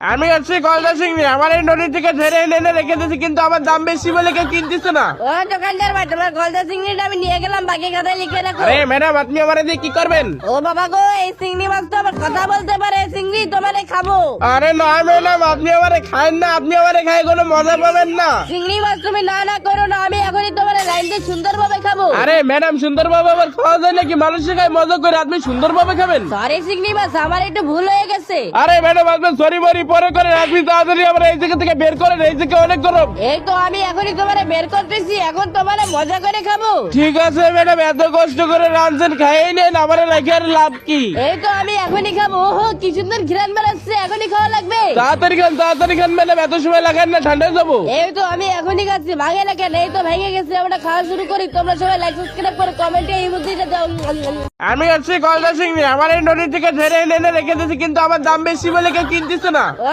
আমি হচ্ছে গলদা চিংড়ি, আমার এই নদী থেকে ধরে এনে রেখে দিয়েছি, কিন্তু আমার দাম বেশি বলে কেউ কিনতেছে না। ও দোকানদার ভাই, তোমার গলদা চিংড়িটা আমি নিয়ে গেলাম, বাকি খাতায় লিখে রাখো। আরে ম্যাডাম, আপনি আমার দিয়ে কি করবেন? ও বাবা গো, এই চিংড়ি মাছ তো আবার কথা বলতে পারে, চিংড়ি তোমারে খাবো। আরে না ম্যাডাম, আপনি আমারে খায়েন না, আপনি আমারে খাই কোনো মজা পাবেন না। চিংড়ি মাছ তুমি না করো না, আমি এখনই তোমার লাইন দিয়ে সুন্দর ভাবে খাবো। আরে ম্যাডাম, সুন্দরভাবে আবার খাওয়া যায় নাকি? মানুষের খায় মজা করে, আপনি সুন্দরভাবে খাবেন। সরি চিংড়ি মাছ, আমার একটু ভুল হয়ে গেছে। আরে ম্যাডাম, আপনি সরি মরি পরে করেন, আপনি তাড়াতাড়ি আমার এই জায়গা থেকে বের করেন, এই জায়গা অনেক গরম। এই তো আমি এখনই তোমারে বের করতেছি, এখন তোমারে মজা করে খাবো। ঠিক আছে ম্যাডাম, এত কষ্ট করে রাঁধছেন, খাইয়ে নেন, আমার রেখে আর লাভ কি? এই তো আমি এখনই খাবো। ওহো কি সুন্দর ঘ্রাণ বেরোচ্ছে, এখনই খাওয়া লাগবে। তাড়াতাড়ি খান ম্যাডাম, এত সময় লাগান না, ঠান্ডায় যাবো। এই তো আমি এখনই খাচ্ছি, ভাগে না কেন? এই তো ভেঙে গেছে, আমরা খাওয়া শুরু করি। তোমরা সবাই লাইক সাবস্ক্রাইব করে কমেন্টে এই বুদ্ধিটা দাও। আমি হচ্ছে গলদা চিংড়ি, আমার এই নদী থেকে ধরে এনে রেখে দিয়েছি, কিন্তু আমার দাম বেশি বলে কেউ কিনতেছে না। ও